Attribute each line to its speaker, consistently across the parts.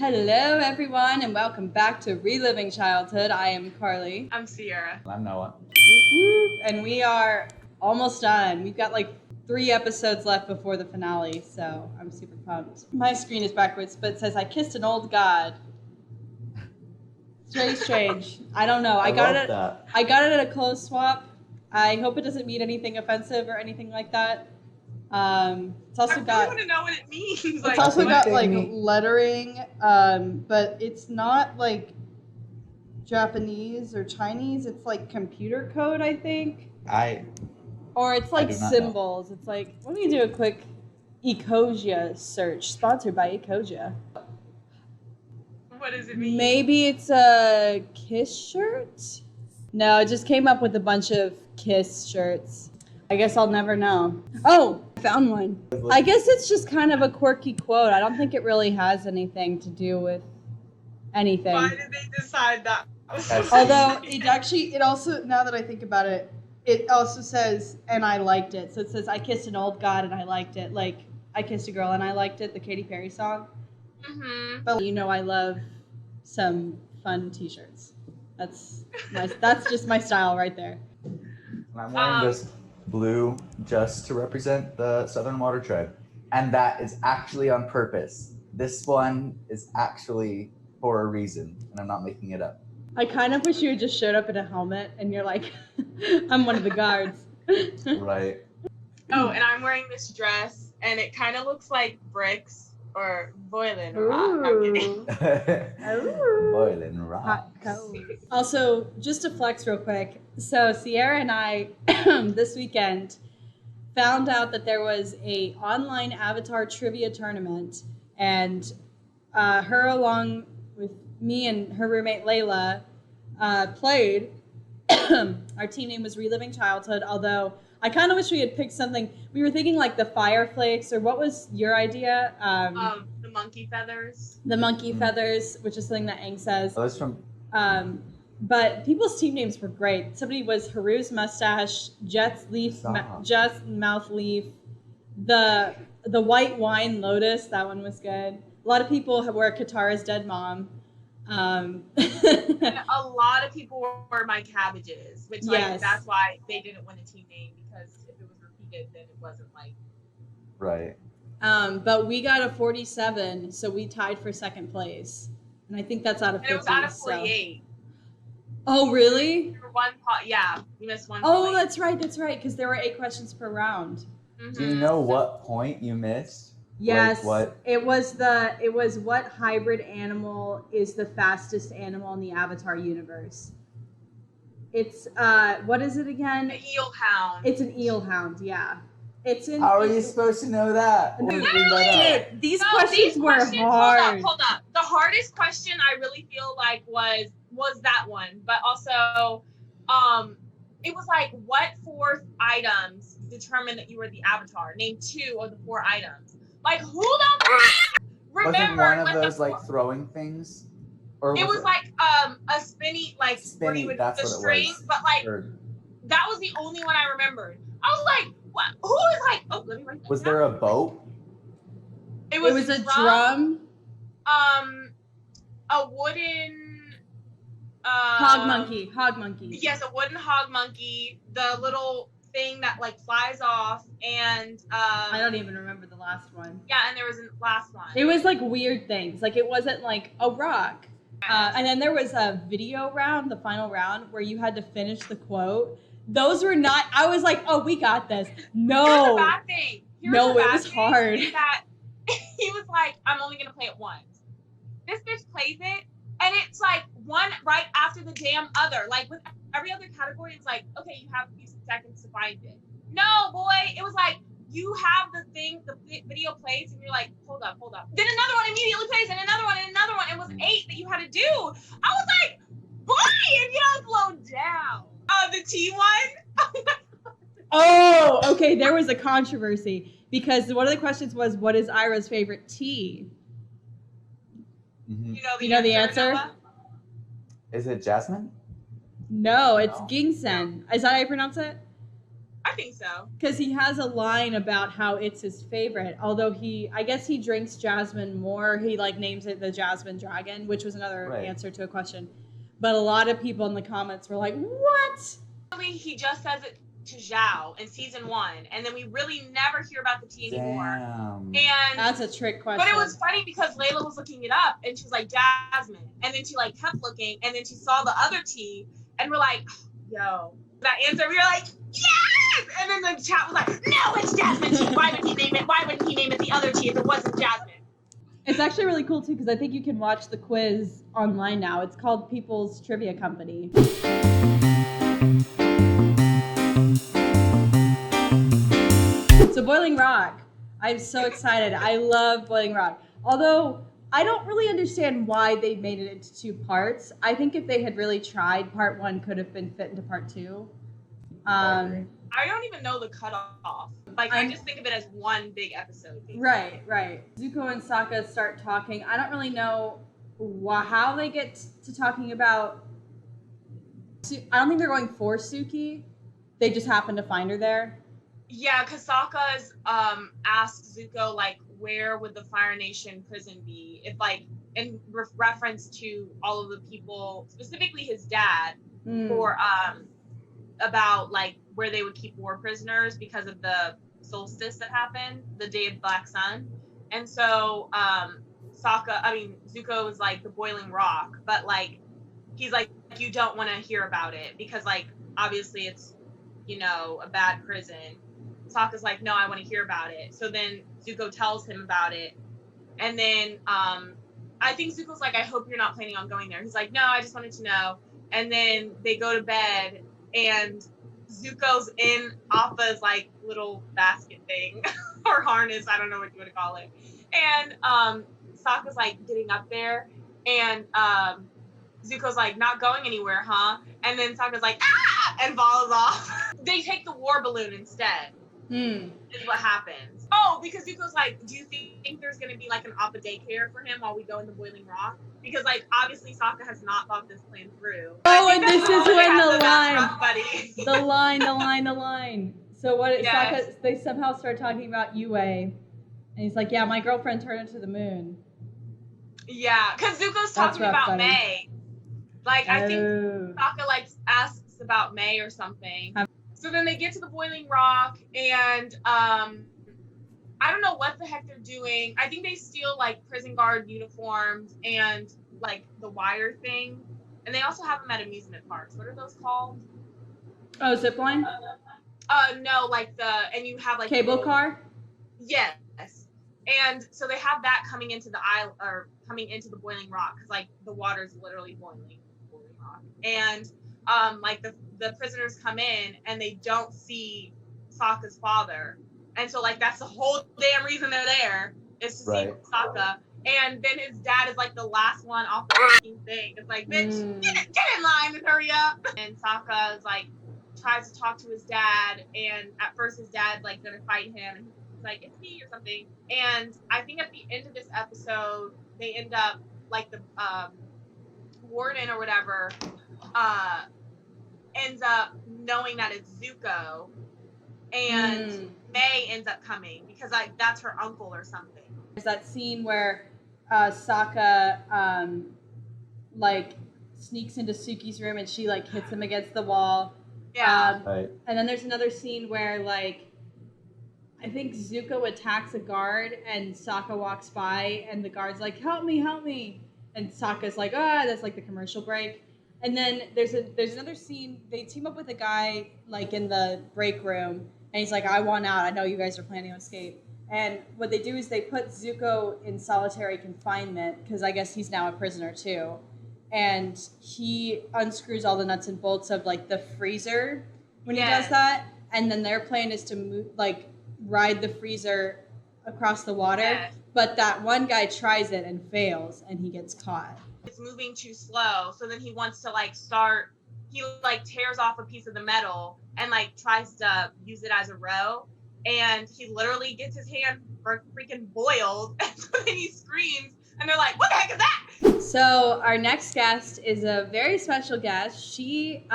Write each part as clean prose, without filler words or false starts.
Speaker 1: Hello, everyone, and welcome back to Reliving Childhood. I am Carly.
Speaker 2: I'm Sierra.
Speaker 3: I'm Noah.
Speaker 1: And we are almost done. We've got like 3 episodes left before the finale, so I'm super pumped. My screen is backwards, but it says, I kissed an old god. It's very strange. I don't know. I got it at a clothes swap. I hope it doesn't mean anything offensive or anything like that. It's also
Speaker 2: I want to know what it means.
Speaker 1: It's also got like lettering, but it's not like Japanese or Chinese. It's like computer code, I think. Or it's like symbols. Know. It's like, let me do a quick Ecosia search, sponsored by Ecosia.
Speaker 2: What does it mean?
Speaker 1: Maybe it's a Kiss shirt? No, it just came up with a bunch of Kiss shirts. I guess I'll never know. Oh, I found one. I guess it's just kind of a quirky quote. I don't think it really has anything to do with anything.
Speaker 2: Why did they decide that?
Speaker 1: Although it also, now that I think about it, it also says, and I liked it. So it says, I kissed an old god and I liked it. Like, I kissed a girl and I liked it, the Katy Perry song.
Speaker 2: Mm-hmm.
Speaker 1: But you know I love some fun t-shirts. That's just my style right there.
Speaker 3: I'm wearing this blue just to represent the Southern Water Tribe. And that is actually on purpose. This one is actually for a reason, and I'm not making it up.
Speaker 1: I kind of wish you had just showed up in a helmet and you're like, I'm one of the guards.
Speaker 3: Right.
Speaker 2: Oh, and I'm wearing this dress, and it kind of looks like bricks or boiling rock. I'm kidding.
Speaker 3: Boiling rock.
Speaker 1: Also, just to flex real quick, so Sierra and I this weekend found out that there was a online Avatar trivia tournament, and her along with me and her roommate Layla played. Our team name was Reliving Childhood, although I kind of wish we had picked something. We were thinking like the Fireflakes, or what was your idea?
Speaker 2: The monkey feathers.
Speaker 1: The monkey feathers, which is something that Aang says.
Speaker 3: Oh, that's from...
Speaker 1: But people's team names were great. Somebody was Haru's mustache, Jet's mouth leaf, the white wine lotus. That one was good. A lot of people were Katara's dead mom.
Speaker 2: And a lot of people were my cabbages, which that's why they didn't win a team name, because if it was repeated, then it wasn't like
Speaker 3: right.
Speaker 1: But we got a 47, so we tied for second place, and I think that's out of 50.
Speaker 2: And it was out of 48.
Speaker 1: So. Oh, really?
Speaker 2: You missed one.
Speaker 1: Oh, that's right, because there were 8 questions per round.
Speaker 2: Mm-hmm.
Speaker 3: Do you know what point you missed?
Speaker 1: Yes,
Speaker 3: like
Speaker 1: it was what hybrid animal is the fastest animal in the Avatar universe. It's what is it again?
Speaker 2: An eel hound.
Speaker 1: It's an eel hound, yeah.
Speaker 3: How are you supposed to know that?
Speaker 1: Dude, these questions were hard.
Speaker 2: Hold up. The hardest question I really feel like was that one, but also it was like, what 4 items determined that you were the Avatar? Name 2 of the 4 items. Like, who the remember?
Speaker 3: Wasn't one of those like throwing things? Or
Speaker 2: it was like a spinny, like where you would the string, but like that was the only one I remembered. I was like, what? Who is like? Oh, let me write that.
Speaker 3: Was there a boat?
Speaker 2: It was
Speaker 1: a drum.
Speaker 2: A wooden
Speaker 1: hog monkey.
Speaker 2: Yes, a wooden hog monkey. The little thing that like flies off, and
Speaker 1: I don't even remember the last one.
Speaker 2: Yeah, and there was a last one.
Speaker 1: It was like weird things. Like it wasn't like a rock. And then there was a video round, the final round, where you had to finish the quote. Those were not. I was like, oh, we got this. No.
Speaker 2: Here's the bad thing.
Speaker 1: It was hard.
Speaker 2: That he was like, I'm only gonna play it once. This bitch plays it, and it's like one right after the damn other. Like with every other category, it's like, okay, you have a few seconds to find it. No, boy, it was like you have the thing, the video plays, and you're like, hold up. Then another one immediately plays, and another one. It was 8 that you had to do. I was like, boy, if you don't slow down. The T one.
Speaker 1: Oh, okay. There was a controversy because one of the questions was, what is Ira's favorite tea?
Speaker 3: Mm-hmm.
Speaker 2: You know the answer? Noah?
Speaker 3: Is it Jasmine?
Speaker 1: No, it's ginseng. Is that how you pronounce it?
Speaker 2: I I think so.
Speaker 1: Because he has a line about how it's his favorite. Although I guess he drinks jasmine more. He like names it the Jasmine Dragon, which was another answer to a question. But a lot of people in the comments were like, "What?"
Speaker 2: He just says it to Zhao in season 1, and then we really never hear about the tea anymore.
Speaker 3: Damn.
Speaker 2: And
Speaker 1: that's a trick question.
Speaker 2: But it was funny because Layla was looking it up, and she's like Jasmine, and then she like kept looking, and then she saw the other tea, and we're like, yo, that answer. We were like, yes! And then the chat was like, no, it's Jasmine tea. Why would he name it? Why wouldn't he name it the other tea if it wasn't Jasmine?
Speaker 1: It's actually really cool too because I think you can watch the quiz online now. It's called People's Trivia Company. So Boiling Rock. I'm so excited. I love Boiling Rock. Although I don't really understand why they made it into 2 parts. I think if they had really tried, part 1 could have been fit into part 2.
Speaker 2: I don't even know the cutoff. Like, I just think of it as one big episode. Basically.
Speaker 1: Right. Zuko and Sokka start talking. I don't really know how they get to talking about... I don't think they're going for Suki. They just happen to find her there.
Speaker 2: Yeah, because Sokka's asked Zuko, like, where would the Fire Nation prison be? If, like, in reference to all of the people, specifically his dad, for, about, like, where they would keep war prisoners because of the solstice that happened, the day of Black Sun. And so, Zuko was, like, the Boiling Rock, but, like, he's like, you don't want to hear about it because, like, obviously it's, you know, a bad prison. Sokka's like, no, I want to hear about it. So then Zuko tells him about it. And then I think Zuko's like, I hope you're not planning on going there. He's like, no, I just wanted to know. And then they go to bed and Zuko's in Appa's like little basket thing or harness. I don't know what you would call it. And Sokka's like getting up there and Zuko's like, not going anywhere, huh? And then Sokka's like, ah! And falls off. They take the war balloon instead. Is what happens. Oh, because Zuko's like, do you think there's going to be like an Appa daycare for him while we go into Boiling Rock? Because like, obviously Sokka has not thought this plan through.
Speaker 1: Oh, and this is when the line. So what Sokka, they somehow start talking about Yue. And he's like, yeah, my girlfriend turned into the moon.
Speaker 2: Yeah, because Zuko's talking about May. Like, I think Sokka like asks about May or something. So then they get to the Boiling Rock, and I don't know what the heck they're doing. I think they steal like prison guard uniforms and like the wire thing, and they also have them at amusement parks. What are those called?
Speaker 1: Oh, zipline.
Speaker 2: No, like and you have like
Speaker 1: cable car.
Speaker 2: Yes, and so they have that coming into the island or coming into the Boiling Rock because like the water's literally boiling rock, and like the prisoners come in and they don't see Sokka's father. And so like that's the whole damn reason they're there is to see Sokka. And then his dad is like the last one off the fucking thing. It's like, bitch, get in line and hurry up. And Sokka is like tries to talk to his dad, and at first his dad's like gonna fight him and he's like, it's me or something. And I think at the end of this episode they end up like the warden or whatever ends up knowing that it's Zuko, and May ends up coming because like that's her uncle or something.
Speaker 1: There's that scene where Sokka like sneaks into Suki's room and she like hits him against the wall.
Speaker 2: Yeah.
Speaker 1: And then there's another scene where like I think Zuko attacks a guard and Sokka walks by and the guard's like, help me. And Sokka's like, that's like the commercial break. And then there's another scene. They team up with a guy like in the break room, and he's like, "I want out. I know you guys are planning to escape." And what they do is they put Zuko in solitary confinement because I guess he's now a prisoner too. And he unscrews all the nuts and bolts of like the freezer when he does that. And then their plan is to move, like ride the freezer across the water. Yes. But that one guy tries it and fails, and he gets caught.
Speaker 2: It's moving too slow, so then he wants to like he like tears off a piece of the metal and like tries to use it as a row, and he literally gets his hand freaking boiled, and so then he screams and they're like, what the heck is that?
Speaker 1: So our next guest is a very special guest. She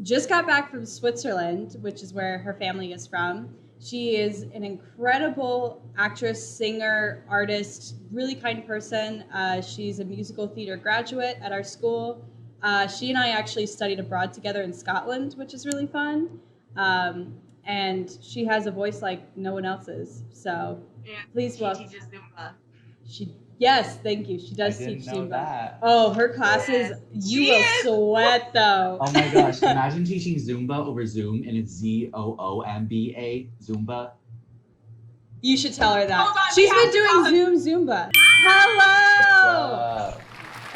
Speaker 1: just got back from Switzerland, which is where her family is from. She is an incredible actress, singer, artist, really kind person. She's a musical theater graduate at our school. She and I actually studied abroad together in Scotland, which is really fun. And she has a voice like no one else's. So please welcome.
Speaker 2: She teaches Zumba.
Speaker 1: Yes, thank you. She does
Speaker 3: I didn't
Speaker 1: teach
Speaker 3: know
Speaker 1: Zumba.
Speaker 3: that.
Speaker 1: Oh, her classes, you
Speaker 2: She
Speaker 1: will
Speaker 2: is-
Speaker 1: sweat though.
Speaker 4: Oh my gosh, imagine teaching Zumba over Zoom and it's Zoomba, Zumba.
Speaker 1: You should tell her that.
Speaker 2: Hold on,
Speaker 1: She's
Speaker 2: we have
Speaker 1: been
Speaker 2: to call
Speaker 1: doing Zoom Zumba. Hello.
Speaker 3: Uh,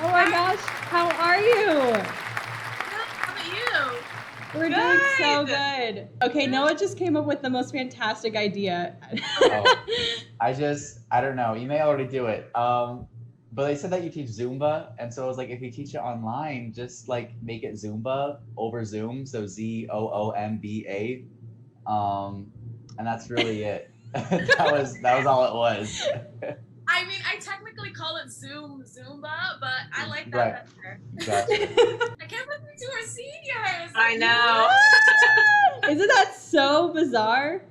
Speaker 1: Oh my gosh, how are you?
Speaker 2: How about you?
Speaker 1: We're doing so
Speaker 2: Good.
Speaker 1: good. Okay, Noah just came up with the most fantastic idea.
Speaker 3: Oh. I don't know. You may already do it. But they said that you teach Zumba, and so I was like, if you teach it online, just like make it Zumba over Zoom, so Zoomba. And that's really it. that was all it was.
Speaker 5: I mean, I technically call it Zumba, but I like that
Speaker 3: Right.
Speaker 5: better.
Speaker 3: Gotcha.
Speaker 5: I can't believe we two are seniors.
Speaker 2: I know.
Speaker 1: Isn't that so bizarre?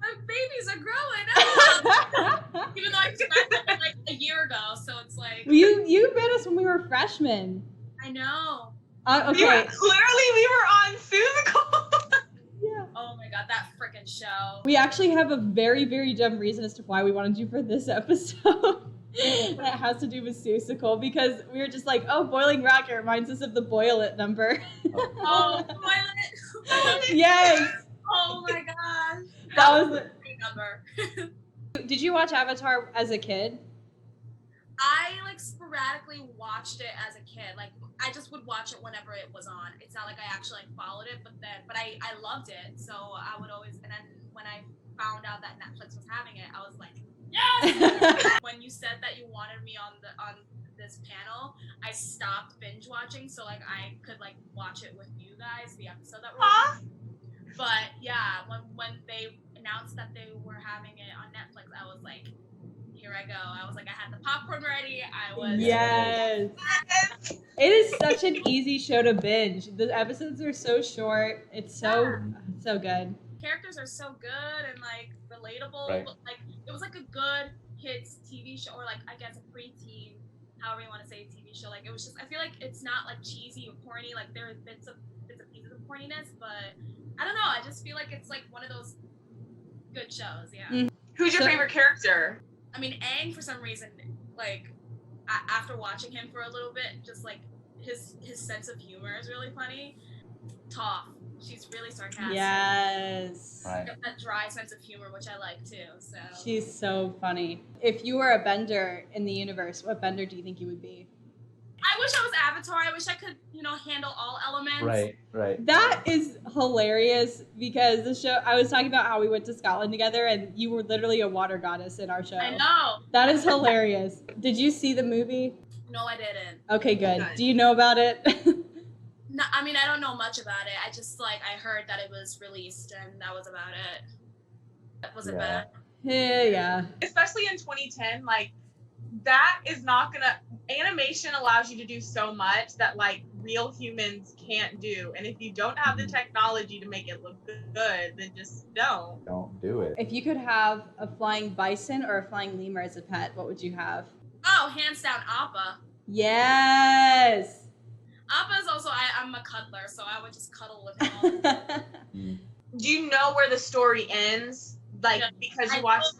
Speaker 5: My babies are growing up. Even though I graduated like a year ago, so it's like,
Speaker 1: You met us when we were freshmen.
Speaker 5: I know.
Speaker 1: Okay.
Speaker 2: We were on Suzical.
Speaker 1: Yeah.
Speaker 5: Oh my god, that freaking show.
Speaker 1: We actually have a very, very dumb reason as to why we wanted you for this episode. That has to do with Seussical, because we were just like, oh, Boiling Rock, it reminds us of the Boil It number.
Speaker 5: Oh, toilet.
Speaker 1: Yes.
Speaker 5: Oh my gosh.
Speaker 1: That was
Speaker 5: a great number.
Speaker 1: Did you watch Avatar as a kid?
Speaker 5: I like sporadically watched it as a kid. Like I just would watch it whenever it was on. It's not like I actually like followed it, but I loved it. So I would always, and then when I found out that Netflix was having it, I was like, yes. When you said that you wanted me on this panel, I stopped binge watching so like I could like watch it with you guys, the episode that we're on. But yeah, when they announced that they were having it on Netflix, I was like, here I go. I was like, I had the popcorn ready. I was
Speaker 1: Yes. It is such an easy show to binge. The episodes are so short. It's so good.
Speaker 5: Characters are so good and like relatable.
Speaker 3: Right.
Speaker 5: Like it was like a good kids TV show, or like I guess a preteen, however you want to say TV show. Like it was just, I feel like it's not like cheesy or corny. Like there are bits and pieces of corniness, but I don't know. I just feel like it's like one of those good shows. Yeah.
Speaker 1: Mm.
Speaker 2: Who's your favorite character?
Speaker 5: I mean, Aang, for some reason, like after watching him for a little bit, just like his sense of humor is really funny. Toph, she's really sarcastic.
Speaker 1: Yes.
Speaker 3: Right.
Speaker 5: Got that dry sense of humor, which I like too. So
Speaker 1: She's so funny. If you were a bender in the universe, what bender do you think you would be?
Speaker 5: I wish I was Avatar. I wish I could, handle all elements.
Speaker 3: Right.
Speaker 1: That is hilarious, because the show, I was talking about how we went to Scotland together and you were literally a water goddess in our show.
Speaker 5: I know.
Speaker 1: That is hilarious. Did you see the movie?
Speaker 5: No, I didn't.
Speaker 1: Okay, good.
Speaker 2: Good.
Speaker 1: Do you know about it?
Speaker 5: No, I mean, I don't know much about it. I just I heard that it was released and that was about it. Was it
Speaker 3: Yeah.
Speaker 5: bad?
Speaker 1: Yeah.
Speaker 2: Especially in 2010, like that is not gonna. Animation allows you to do so much that like real humans can't do, and if you don't have the technology to make it look good, then just don't.
Speaker 3: Don't do it.
Speaker 1: If you could have a flying bison or a flying lemur as a pet, what would you have?
Speaker 5: Oh, hands down, Appa.
Speaker 1: Yes.
Speaker 5: Appa is also, I'm a cuddler, so I would just cuddle with him all the time.
Speaker 2: Do you know where the story ends? Like
Speaker 5: Yeah.
Speaker 2: because you
Speaker 5: I
Speaker 2: watched.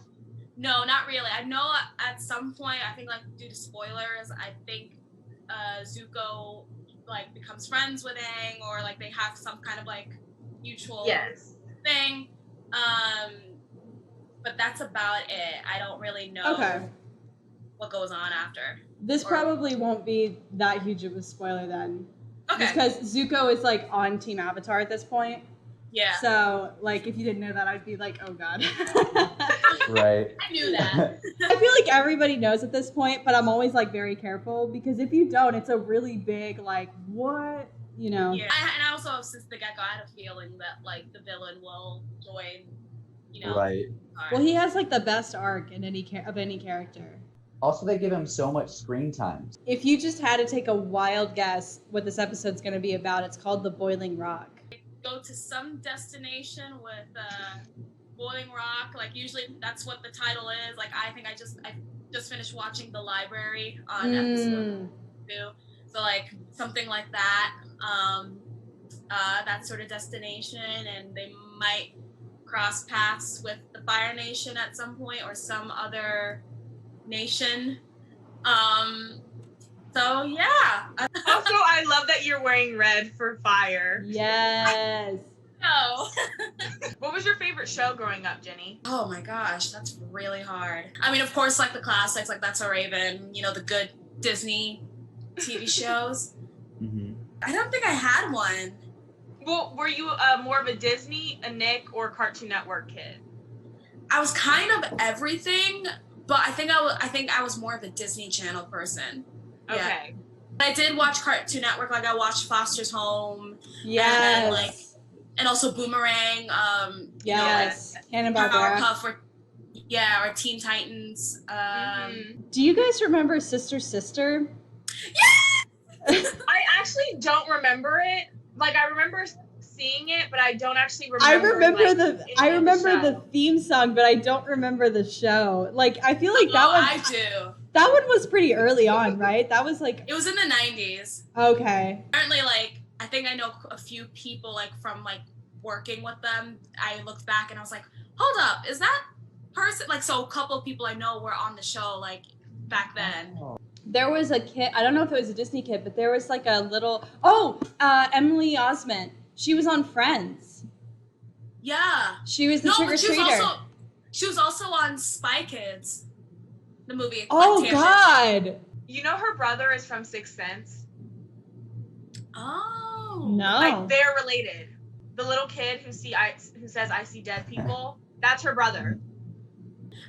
Speaker 5: No, not really. I know at some point, I think like due to spoilers, I think Zuko like becomes friends with Aang, or like they have some kind of like mutual
Speaker 2: Yes.
Speaker 5: thing. But that's about it. I don't really know
Speaker 1: Okay.
Speaker 5: what goes on after.
Speaker 1: This
Speaker 5: Or-
Speaker 1: probably won't be that huge of a spoiler then.
Speaker 5: Okay.
Speaker 1: Because Zuko is like on Team Avatar at this point.
Speaker 5: Yeah.
Speaker 1: So, like, if you didn't know that, I'd be like, oh god.
Speaker 3: Right.
Speaker 5: I knew that.
Speaker 1: I feel like everybody knows at this point, but I'm always like very careful, because if you don't, it's a really big like, what? You know?
Speaker 5: Yeah. And I also, since the get-go, I had a feeling that like the villain will join,
Speaker 3: Right.
Speaker 5: our-
Speaker 1: Well, he has like the best arc in any of any character.
Speaker 3: Also, they give him so much screen time.
Speaker 1: If you just had to take a wild guess what this episode's going to be about, it's called The Boiling Rock.
Speaker 5: go to some destination with boiling rock. Like usually that's what the title is. Like I just finished watching The Library on episode 2, so like something like that. That sort of destination, and they might cross paths with the Fire Nation at some point or some other nation. So yeah.
Speaker 2: Also, I love that you're wearing red for fire.
Speaker 1: Yes.
Speaker 5: No.
Speaker 2: What was your favorite show growing up, Jenny?
Speaker 5: Oh my gosh, that's really hard. I mean, of course, like the classics, like That's So Raven, you know, the good Disney TV shows.
Speaker 3: Mm-hmm.
Speaker 5: I don't think I had one.
Speaker 2: Well, were you more of a Disney, a Nick, or Cartoon Network kid?
Speaker 5: I was kind of everything, but I think I was more of a Disney Channel person. Yeah.
Speaker 2: Okay.
Speaker 5: I did watch Cartoon Network, like I watched Foster's Home.
Speaker 1: Yes.
Speaker 5: And also Boomerang.
Speaker 1: Yes.
Speaker 5: You know,
Speaker 1: Hanna-Barbera.
Speaker 5: Powerpuff, or Teen Titans.
Speaker 1: Do you guys remember Sister Sister?
Speaker 2: I actually don't remember it. Like, I remember seeing it, but I don't actually remember.
Speaker 1: I remember
Speaker 2: like,
Speaker 1: the theme song, but I don't remember the show. Like, I feel like
Speaker 5: I do.
Speaker 1: that one was pretty early on, right? That was like,
Speaker 5: It was in the 90s.
Speaker 1: okay.
Speaker 5: Apparently, like, I think I know a few people, like, from, like, working with them. I looked back and I was like, hold up, is that person? Like, so a couple of people I know were on the show, like, back then.
Speaker 1: There was a kid, I don't know if it was a Disney kid, but there was like a little, Emily Osment. She was on Friends.
Speaker 5: Yeah.
Speaker 1: She was the
Speaker 5: No,
Speaker 1: trick or
Speaker 5: but
Speaker 1: treater.
Speaker 5: she was also on Spy Kids, the movie.
Speaker 1: Oh,
Speaker 5: like,
Speaker 1: God.
Speaker 2: You know her brother is from Sixth Sense?
Speaker 5: Oh.
Speaker 1: No.
Speaker 2: Like, they're related. The little kid who says, I see dead people, that's her brother.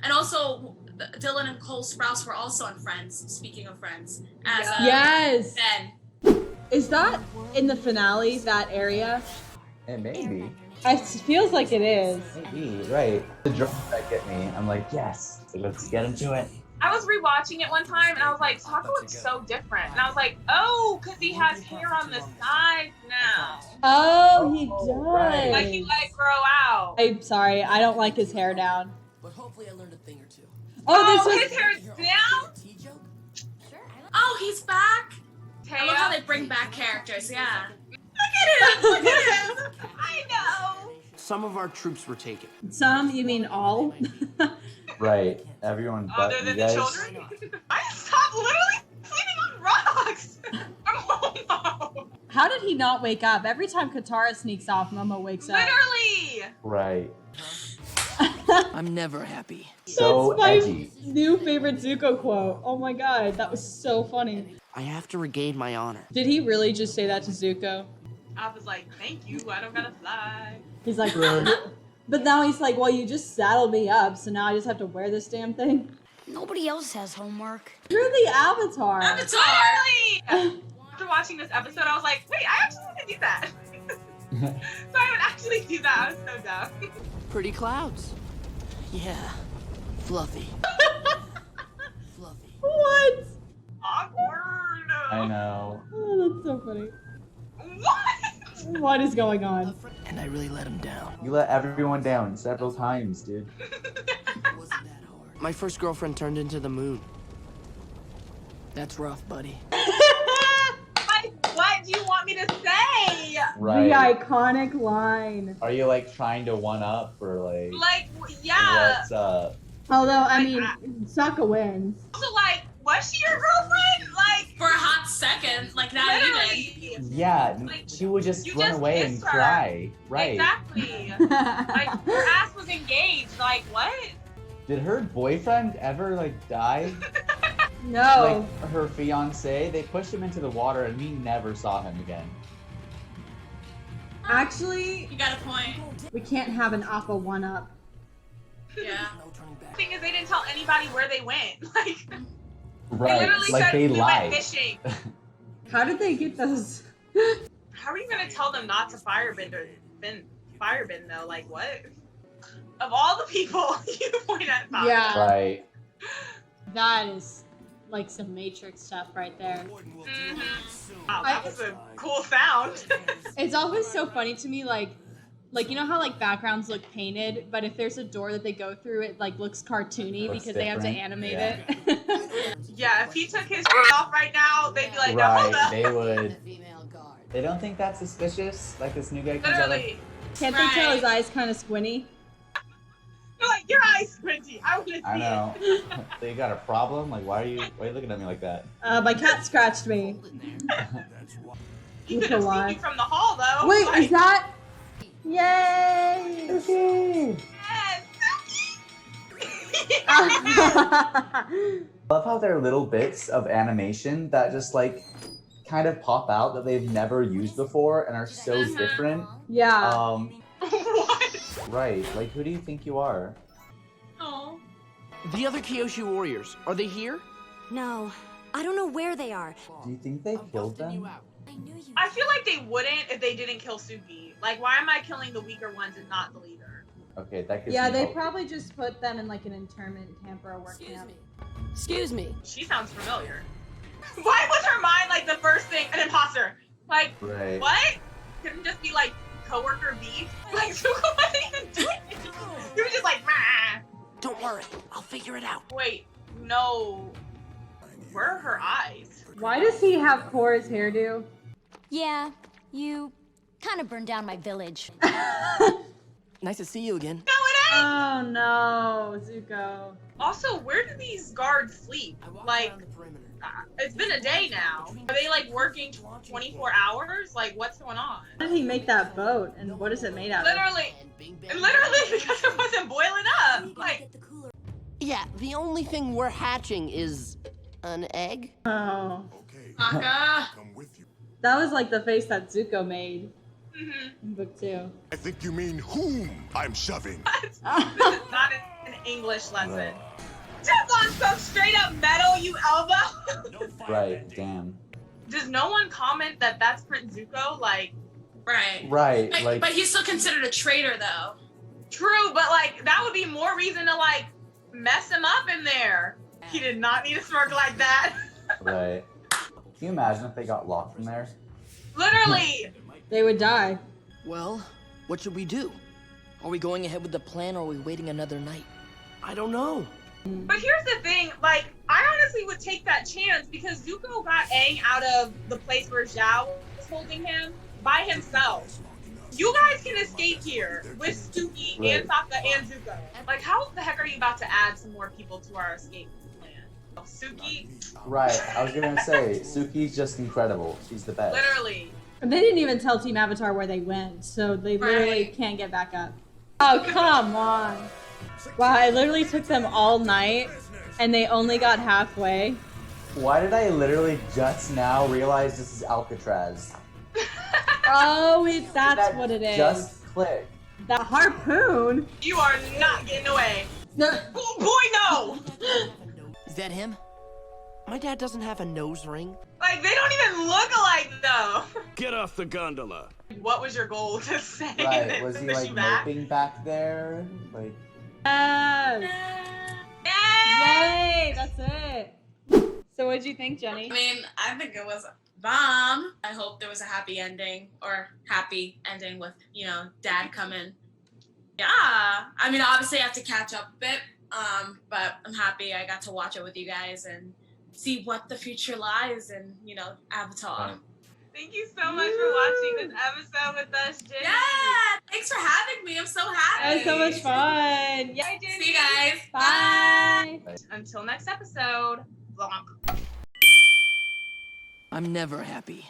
Speaker 5: And also, Dylan and Cole Sprouse were also on Friends, speaking of Friends. As
Speaker 1: Yes.
Speaker 5: Ben.
Speaker 1: Is that in the finale, that area?
Speaker 3: It may be.
Speaker 1: It feels like it is.
Speaker 3: Maybe, right. The drums that get me, I'm like, yes, let's get into it.
Speaker 2: I was rewatching it one time, and I was like, Taco looks so different. And I was like, oh, because he has hair on the sides now.
Speaker 1: Oh, he does.
Speaker 3: right.
Speaker 2: Like, he let it grow out.
Speaker 1: I'm sorry, I don't like his hair down.
Speaker 6: But hopefully I learned a thing or two.
Speaker 1: Oh, this
Speaker 2: his hair's down?
Speaker 6: Tea joke?
Speaker 5: Oh, he's back. I love how
Speaker 2: Taya.
Speaker 5: they bring back characters, yeah.
Speaker 2: Look at him. I know.
Speaker 6: Some of our troops were taken.
Speaker 1: Some, you mean all?
Speaker 3: Right. Everyone but
Speaker 2: Other
Speaker 3: you
Speaker 2: than the
Speaker 3: guys.
Speaker 2: children. I stopped literally sleeping on rocks. I'm homo.
Speaker 1: How did he not wake up? Every time Katara sneaks off, Momo wakes up.
Speaker 2: Literally.
Speaker 3: Right.
Speaker 6: I'm never happy.
Speaker 3: So
Speaker 1: That's my
Speaker 3: edgy.
Speaker 1: new favorite Zuko quote. Oh my god, that was so funny.
Speaker 6: I have to regain my honor.
Speaker 1: Did he really just say that to Zuko?
Speaker 2: I was like, thank you. I don't gotta fly.
Speaker 1: He's like, but now he's like, well, you just saddled me up, so now I just have to wear this damn thing.
Speaker 7: Nobody else has homework.
Speaker 1: You're the Avatar.
Speaker 2: Literally. After watching this episode, I was like, wait, I actually want to do that. So I would actually do that. I was so dumb.
Speaker 6: Pretty clouds. Yeah. Fluffy. Fluffy.
Speaker 1: What?
Speaker 2: Awkward.
Speaker 3: I know.
Speaker 1: Oh, that's so funny.
Speaker 2: What?
Speaker 1: What is going on?
Speaker 6: And I really let him down.
Speaker 3: You let everyone down several times, dude.
Speaker 6: Wasn't that hard? My first girlfriend turned into the moon. That's rough, buddy.
Speaker 2: Like, what do you want me to say?
Speaker 3: Right.
Speaker 1: The iconic line.
Speaker 3: Are you like trying to one up or like
Speaker 2: Like, yeah.
Speaker 3: what's up?
Speaker 1: Although, I mean, Sokka wins.
Speaker 2: Also, like, was she your girlfriend? Like,
Speaker 5: For a hot second, like not even.
Speaker 2: literally.
Speaker 3: Yeah,
Speaker 2: Like,
Speaker 3: she would just
Speaker 2: you
Speaker 3: run
Speaker 2: just
Speaker 3: away and
Speaker 2: kissed her.
Speaker 3: cry. Right.
Speaker 2: Exactly. Like, her ass was engaged. Like, what?
Speaker 3: Did her boyfriend ever like die?
Speaker 1: No.
Speaker 3: Like her fiance, they pushed him into the water and we never saw him again.
Speaker 1: Actually,
Speaker 5: You got a point.
Speaker 1: we can't have an Appa one-up.
Speaker 5: Yeah.
Speaker 6: No turning
Speaker 2: The
Speaker 6: back.
Speaker 2: thing is, they didn't tell anybody where they went. Like, they
Speaker 3: Right.
Speaker 2: literally
Speaker 3: Like
Speaker 2: said
Speaker 3: they
Speaker 2: we
Speaker 3: lied.
Speaker 2: went fishing.
Speaker 1: How did they get those?
Speaker 2: How are you gonna tell them not to firebend though? Like, what? Of all the people you point at, Bob.
Speaker 1: Yeah.
Speaker 3: Right.
Speaker 1: That is like some Matrix stuff right there.
Speaker 2: Wow, that was a cool sound.
Speaker 1: It's always so funny to me, like you know how like backgrounds look painted, but if there's a door that they go through, it like looks cartoony
Speaker 3: Looks
Speaker 1: because they have to
Speaker 3: different.
Speaker 1: animate
Speaker 3: Yeah.
Speaker 1: it.
Speaker 2: Yeah, if he took his shit off right now, they'd be like, no, hold
Speaker 3: Right,
Speaker 2: up.
Speaker 3: they would. They don't think that's suspicious? Like this new guy comes out of...
Speaker 2: Literally.
Speaker 1: Can't they tell his eyes kind of squinty?
Speaker 2: They're like, your eyes squinty. I want to see
Speaker 3: I know. So you got a problem? Like, why are you looking at me like that?
Speaker 1: My cat scratched me.
Speaker 2: He could have seen you from the hall, though.
Speaker 1: Wait,
Speaker 2: Like,
Speaker 1: is that? Yay!
Speaker 2: yes.
Speaker 3: I love how there are little bits of animation that just like kind of pop out that they've never used before and are so different.
Speaker 1: Yeah.
Speaker 2: What?
Speaker 3: Right. Like, who do you think you are?
Speaker 2: Oh.
Speaker 6: The other Kyoshi warriors, are they here?
Speaker 8: No, I don't know where they are.
Speaker 3: Do you think they killed them?
Speaker 8: I knew you.
Speaker 2: I feel like they wouldn't if they didn't kill Suki. Like, why am I killing the weaker ones and not the leader?
Speaker 3: Okay, that gives
Speaker 1: Yeah,
Speaker 3: me
Speaker 1: they
Speaker 3: hope.
Speaker 1: probably just put them in like an internment camp or a work camp.
Speaker 6: Excuse me.
Speaker 2: She sounds familiar. Why was her mind like the first thing? An imposter. Like,
Speaker 3: Right.
Speaker 2: what? Couldn't just be like coworker beef? Like, Suki wasn't even doing it. He was just like, "Meh."
Speaker 6: Don't worry, I'll figure it out.
Speaker 2: Wait, no. Where are her eyes?
Speaker 1: Why does he have Cora's hairdo?
Speaker 7: Yeah, you kind of burned down my village.
Speaker 6: Nice to see you again.
Speaker 2: No, it ain't.
Speaker 1: Oh no, Zuko.
Speaker 2: Also, where do these guards sleep? Like, it's been a day now. Are they like working 24 hours? Like, what's going on?
Speaker 1: How did he make that boat, and what is it made out of?
Speaker 2: Literally because it wasn't boiling up. Like,
Speaker 6: Yeah, the only thing we're hatching is an egg.
Speaker 1: Oh,
Speaker 2: Aka.
Speaker 1: that was like the face that Zuko made
Speaker 2: Mm-hmm.
Speaker 1: in book 2.
Speaker 9: I think you mean whom I'm shoving.
Speaker 2: This is not an English lesson.
Speaker 3: Right.
Speaker 2: Just on some straight up metal, you elbow.
Speaker 3: Right. Damn.
Speaker 2: Does no one comment that that's Prince Zuko? Like,
Speaker 5: Right.
Speaker 3: Right.
Speaker 5: But,
Speaker 3: Like.
Speaker 5: but he's still considered a traitor, though.
Speaker 2: true, but like that would be more reason to like mess him up in there. He did not need to smirk like that.
Speaker 3: Right. Can you imagine if they got locked in there?
Speaker 2: Literally.
Speaker 1: They would die.
Speaker 6: Well, what should we do? Are we going ahead with the plan or are we waiting another night? I don't know.
Speaker 2: But here's the thing, like, I honestly would take that chance because Zuko got Aang out of the place where Zhao was holding him by himself. You guys can escape here with Suki and Sokka and Zuko. Like, how the heck are you about to add some more people to our escape plan? Suki,
Speaker 3: Right. I was gonna say Suki's just incredible. She's the best.
Speaker 2: literally.
Speaker 1: And they didn't even tell Team Avatar where they went, so they literally
Speaker 5: Right.
Speaker 1: can't get back up. Oh, come on. Wow, it literally took them all night, and they only got halfway.
Speaker 3: Why did I literally just now realize this is Alcatraz?
Speaker 1: Oh, that's
Speaker 3: That
Speaker 1: what it is.
Speaker 3: Just click.
Speaker 1: That harpoon?
Speaker 2: You are not getting away.
Speaker 1: No.
Speaker 2: Oh, boy, no!
Speaker 6: Is that him? My dad doesn't have a nose ring.
Speaker 2: Like, they don't even look alike, though.
Speaker 9: Get off the gondola.
Speaker 2: What was your goal to say?
Speaker 3: Right.
Speaker 2: that
Speaker 3: Was he
Speaker 2: push
Speaker 3: like
Speaker 2: you back?
Speaker 3: moping back there? Like.
Speaker 1: Yes.
Speaker 2: Yay!
Speaker 1: Yay, that's it. So what'd you think, Jenny?
Speaker 5: I mean, I think it was bomb. I hope there was a happy ending with, Dad coming. Yeah. I mean, obviously I have to catch up a bit, but I'm happy I got to watch it with you guys and see what the future lies in, Avatar.
Speaker 3: Right.
Speaker 2: Thank you so much for watching this episode with us, Jenny.
Speaker 5: Yeah, thanks for having me. I'm so happy.
Speaker 1: That was so much fun. Yeah.
Speaker 2: Bye, Jenny.
Speaker 5: See you guys.
Speaker 1: Bye.
Speaker 2: Until next episode, vlog.
Speaker 6: I'm never happy.